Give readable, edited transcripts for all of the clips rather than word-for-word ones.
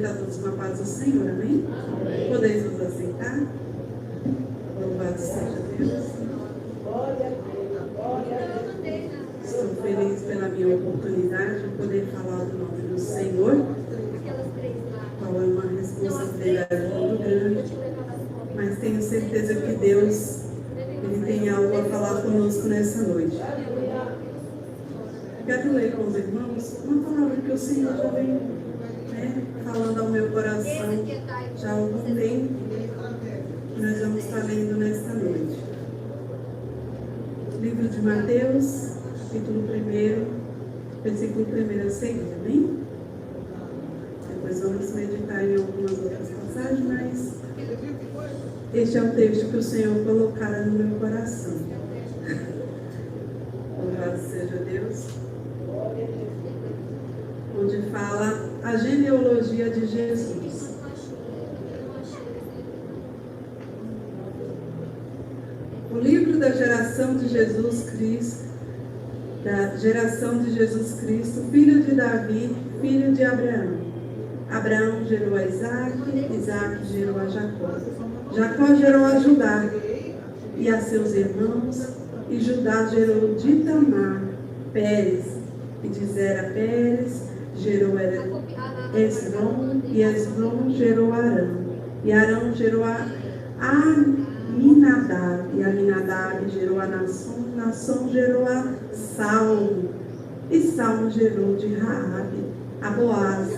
a todos uma paz do Senhor, amém? Podeis nos aceitar? Louvado seja Deus. Estou feliz pela minha oportunidade de poder falar do nome do Senhor, qual é uma responsabilidade muito grande, mas tenho certeza que Deus Ele tem algo a falar conosco nessa noite. Quero ler com os irmãos uma palavra que o Senhor já vem falando ao meu coração já há algum tempo, que nós vamos estar lendo nesta noite. Livro de Mateus, capítulo 1, versículo 1 a seguir, amém? Depois vamos meditar em algumas outras passagens, mas este é o texto que o Senhor colocara no meu coração. Louvado seja Deus. Onde fala a genealogia de Jesus. O livro da geração de Jesus Cristo, filho de Davi, filho de Abraão. Abraão gerou a Isaac, Isaac gerou a Jacó. Jacó gerou a Judá e a seus irmãos, e Judá gerou de Tamar, Pérez, e de Zera Pérez gerou Esrom, e Esrom gerou Arão, e Arão gerou a Aminadab, e Aminadab gerou a Nação gerou a Salmo, e Salmo gerou de Raabe a Boaz,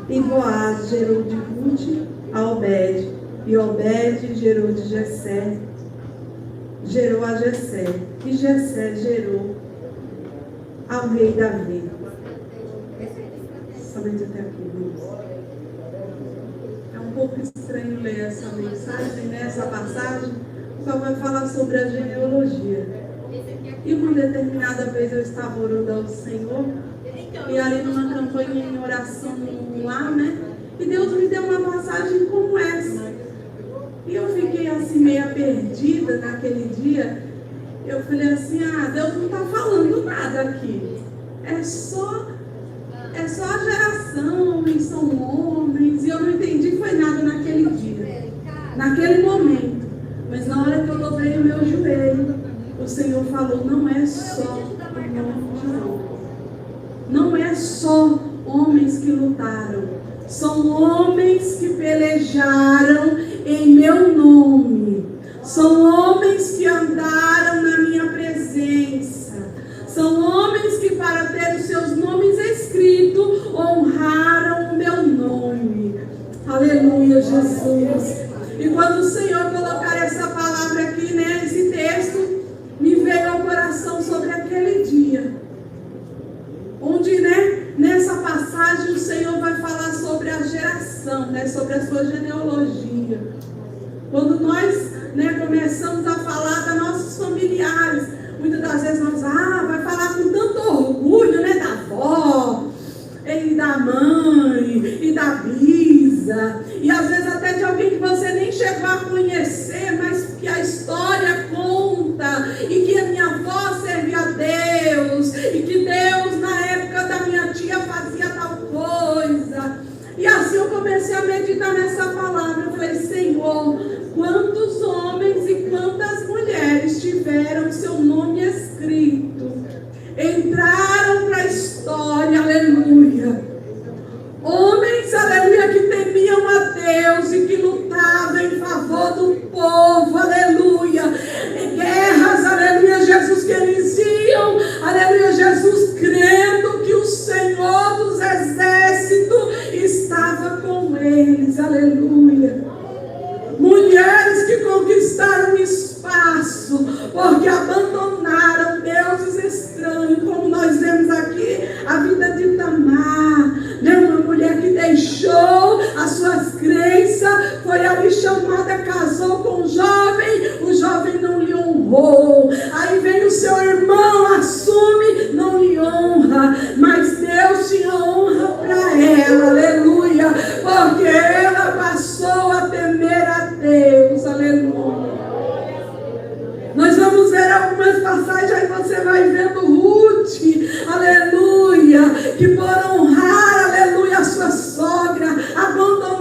e Boaz gerou de Ruth a Obed, e Obed gerou de Jessé, gerou a Jessé, e Jessé gerou ao rei Davi. Somente até aqui, irmãos. É um pouco estranho ler essa mensagem, essa passagem, só vai falar sobre a genealogia. E uma determinada vez eu estava orando ao Senhor, e ali numa campanha em oração lá, e Deus me deu uma passagem como essa. E eu fiquei assim meio perdida naquele dia. Eu falei assim, Deus não está falando nada aqui. É só a geração, e são homens. E eu não entendi foi nada naquele dia, naquele momento. Mas na hora que eu dobrei o meu joelho, o Senhor falou, não é só o nome de homem. Não é só homens que lutaram. São homens que pelejaram em meu nome. São homens que andaram na minha presença. São homens que, para ter os seus nomes escritos, honraram o meu nome. Aleluia, Jesus. E quando o Senhor colocar essa palavra aqui, esse texto, me veio ao coração sobre aquele dia. Onde, nessa passagem, o Senhor vai falar sobre a geração, sobre a sua genealogia. Quando nós, começamos a falar dos nossos familiares, muitas das vezes nós, vai falar com tanto orgulho, da avó, e da mãe, e da bisa, e às vezes até de alguém que você nem chegou a conhecer, mas que a história conta, e que a minha avó servia a Deus, e que Deus na época da minha tia fazia tal coisa. E assim eu comecei a meditar nessa palavra. Eu falei, Senhor, quantos homens e quantas mulheres tiveram seu nome escrito, entraram para a história, aleluia. Homens, aleluia, que temiam a Deus e que lutavam em favor do povo, aleluia. Em guerras, aleluia, Jesus, que eles iam, aleluia, Jesus, crendo que o Senhor dos exércitos estava com eles, aleluia. Mulheres que conquistaram espaço, porque abandonaram deuses estranhos, como nós vemos aqui, a vida de Tamar, uma mulher que deixou as suas crenças, foi ali chamada, casou com o jovem não lhe honrou, aí vem o seu irmão, assume, não lhe honra, mas Deus tinha honra para ela, aleluia, porque ela passou a temer a Deus, aleluia. Nós vamos ver algumas passagens, aí você vai vendo Ruth, aleluia, que por honrar, aleluia, a sua sogra, abandonou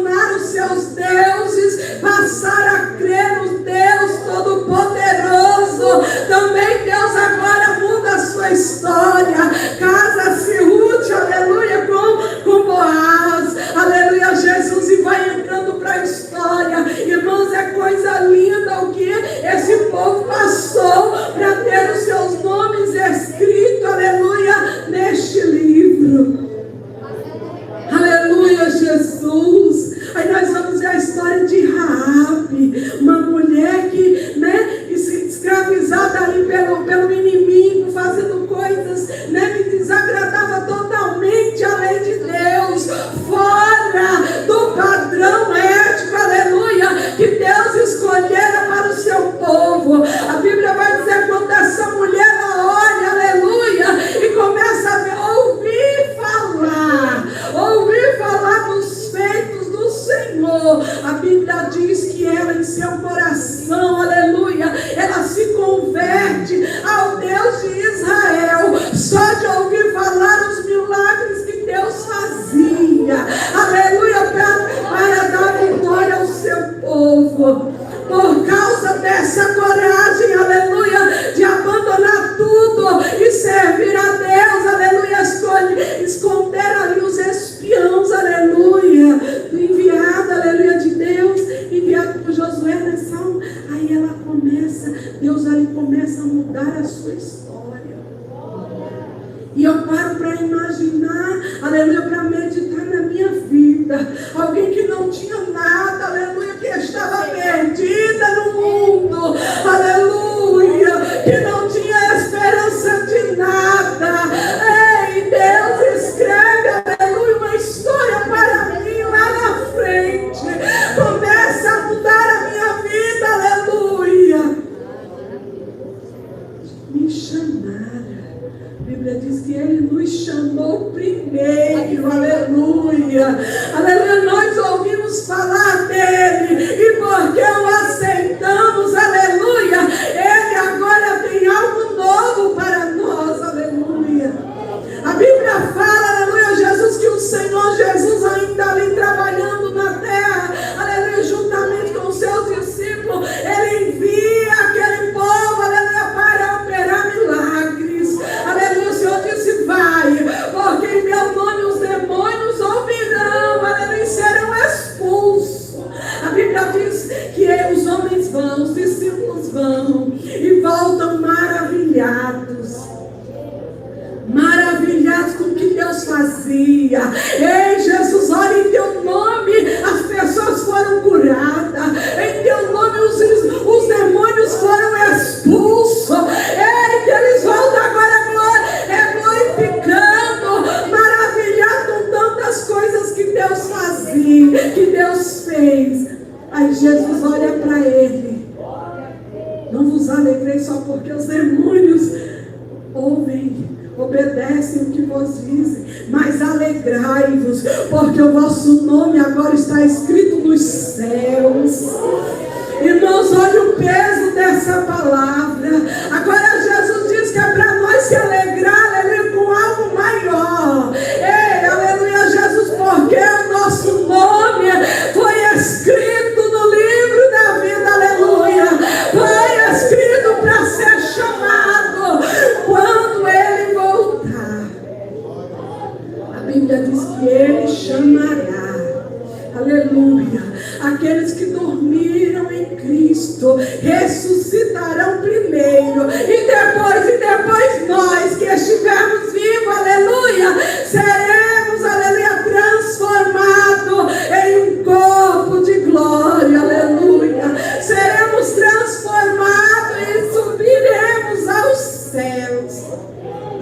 Mas Jesus olha para ele. Não vos alegreis só porque os demônios ouvem, obedecem o que vos dizem, mas alegrai-vos, porque o vosso nome agora está escrito nos céus. Irmãos, olha o peso dessa palavra. Agora Jesus diz que é para nós se alegrar, aleluia, com algo maior. Ei, aleluia, Jesus, porque o nosso nome foi escrito no livro da vida, aleluia. Foi escrito para ser chamado quando Ele voltar. A Bíblia diz que Ele chamará, aleluia, aqueles que dormiram em Cristo, ressuscitarão primeiro, e depois nós que estivermos vivos, aleluia, seremos, aleluia, transformados em um corpo de glória, aleluia, seremos transformados e subiremos aos céus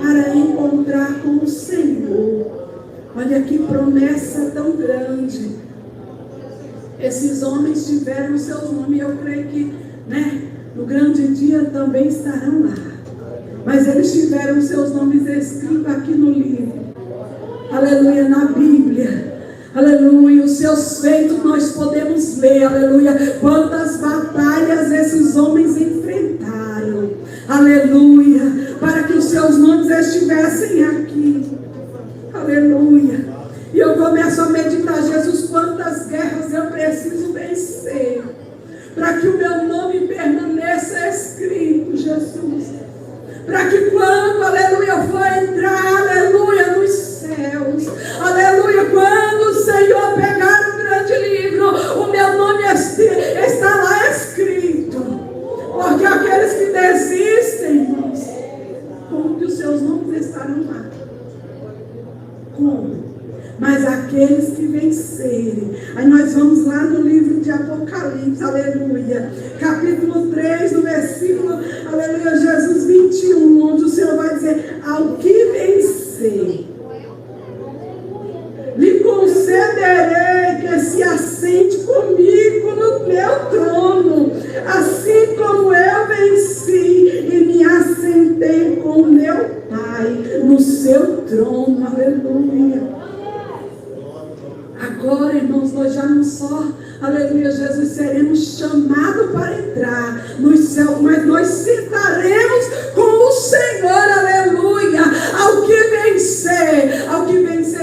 para encontrar com o Senhor. Olha que promessa tão grande. Esses homens tiveram seus nomes, eu creio que, no grande dia também estarão lá. Mas eles tiveram seus nomes escritos aqui no livro. Aleluia, na Bíblia. Aleluia, os seus feitos nós podemos ler, aleluia, quantas batalhas esses homens enfrentaram. Aleluia, para que os seus nomes estivessem aqui. Aleluia. E eu começo a meditar, Jesus, quantas guerras eu preciso vencer para que o meu nome permaneça escrito, Jesus. Para que quando, aleluia, eu for entrar, aleluia, nos céus, aleluia, quando o Senhor pegar o grande livro, o meu nome está lá escrito. Porque aqueles que desistem, irmãos, como que os seus nomes estarão lá? Como? Mas aqueles que vencerem. Aí nós vamos lá no livro de Apocalipse, aleluia, capítulo 3, no versículo, aleluia, Jesus 21, onde o Senhor vai dizer: ao que vencer, lhe concederei que se assente comigo no teu trono, assim como eu venci e me assentei com meu Pai no seu trono, aleluia. Agora, irmãos, nós já não só, aleluia, Jesus, seremos chamados para entrar nos céus, mas nós sentaremos com o Senhor, aleluia, ao que vencer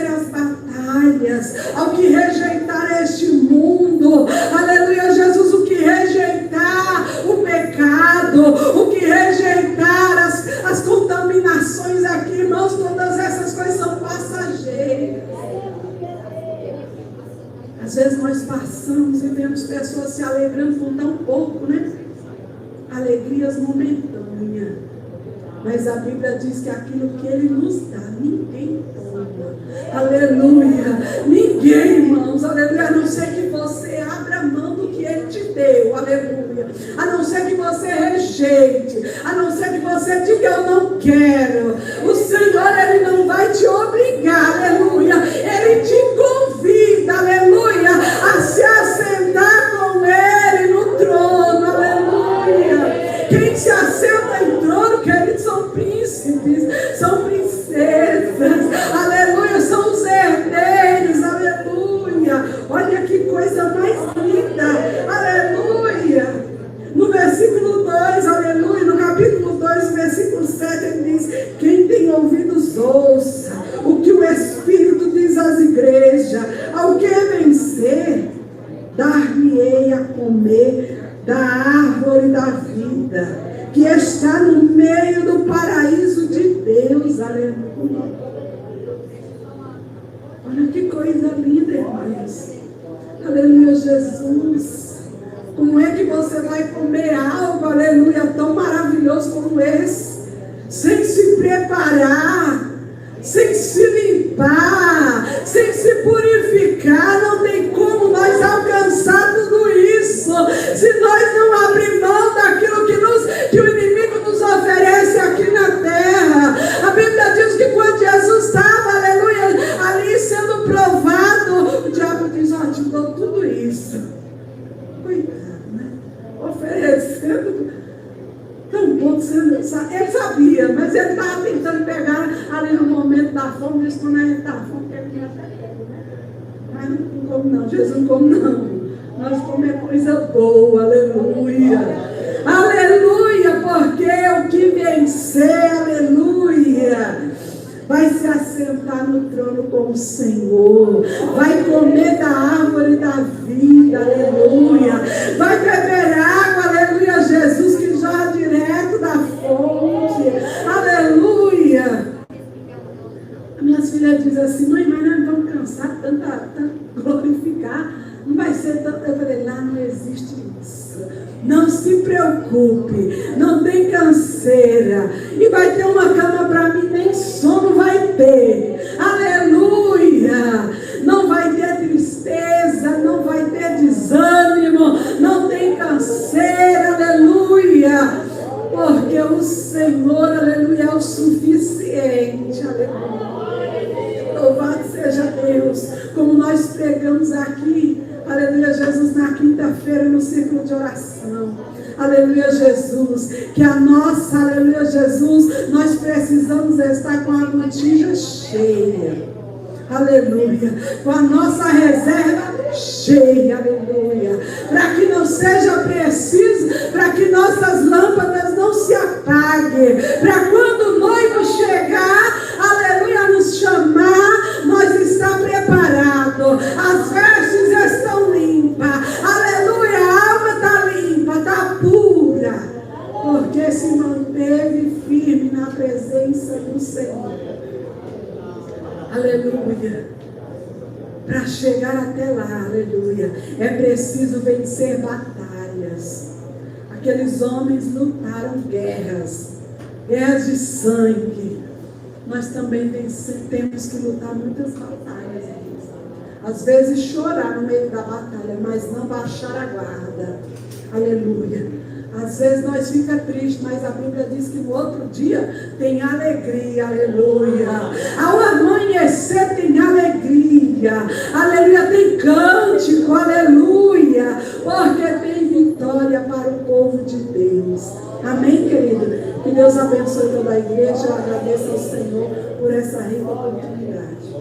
as batalhas, ao que rejeitar este mundo, aleluia, Jesus, o que rejeitar o pecado, o que rejeitar as contaminações aqui, irmãos, todas essas coisas são passageiras. Às vezes nós passamos e vemos pessoas se alegrando com tão pouco, alegrias momentâneas. Mas a Bíblia diz que aquilo que Ele nos dá, ninguém toma. Aleluia. Ninguém, irmãos, aleluia. A não ser que você abra mão do que Ele te deu, aleluia. A não ser que você rejeite, a não ser que você diga: eu não quero. O Senhor, Ele não vai te obrigar, aleluia. Ele te convida, aleluia, a se assentar com Ele no trono, aleluia. Quem se assenta em trono, queridos, são príncipes, são princesas, aleluia, são os herdeiros, aleluia. Olha que coisa mais linda, aleluia. No versículo 2, aleluia, no capítulo 2, versículo 7, ele diz: quem tem ouvidos ouça o que o Espírito diz às igrejas. Ao que vencer, dar-lhe-ei a comer da árvore da vida, que está no meio do paraíso de Deus, aleluia. Olha que coisa linda, irmãos, aleluia, Jesus. Como é que você vai comer algo, aleluia, tão maravilhoso como esse, sem se preparar, sem se limpar, sem se purificar? Não tem como nós alcançar tudo isso, se nós não abrir mão daquilo que o inimigo nos oferece aqui na terra. A Bíblia diz que quando Jesus estava, aleluia, ali sendo provado, o diabo diz: ó, te dou tudo isso. Cuidado. fome, diz quando a gente está fome, quer comer até pego, né? Mas não come não, Jesus não come não. Nós comemos coisa boa, aleluia. Aleluia, porque o que vencer, aleluia, vai se assentar no trono com o Senhor, vai comer da árvore da vida, aleluia, vai beber água, aleluia, Jesus que jorra direto da fonte, aleluia. Minhas filhas dizem assim, mãe, mas nós vamos cansar tanto glorificar, não vai ser tanto. Eu falei, lá não existe isso. Não se preocupe, não tem canseira. E vai ter uma cama para mim, nem sono vai ter. Aleluia! Não vai ter tristeza, não vai ter desânimo, não tem canseira, aleluia! Porque o Senhor, aleluia, é o suficiente, aleluia. Louvado seja Deus, como nós pregamos aqui, aleluia, Jesus, na quinta-feira no círculo de oração, aleluia, Jesus, que a nossa, aleluia, Jesus, nós precisamos estar com a botija cheia, aleluia, com a nossa reserva cheia, aleluia, para que não seja preciso, para que nossas lâmpadas não se apaguem, para quando o noivo chegar, aleluia, nos chamar, nós está preparado, as vestes estão limpas, aleluia, a alma está limpa, está pura, porque se manteve firme na presença do Senhor, aleluia. Para chegar até lá, aleluia, é preciso vencer batalhas. Aqueles homens lutaram guerras de sangue. Nós também temos que lutar muitas batalhas. Às vezes chorar no meio da batalha, mas não baixar a guarda. Aleluia. Às vezes nós ficamos tristes, mas a Bíblia diz que no outro dia tem alegria, aleluia. Ao amanhecer tem alegria, aleluia, tem cântico, aleluia, porque tem vitória para o povo de Deus. Amém, querido? Que Deus abençoe toda a igreja. Eu agradeço ao Senhor por essa rica oportunidade.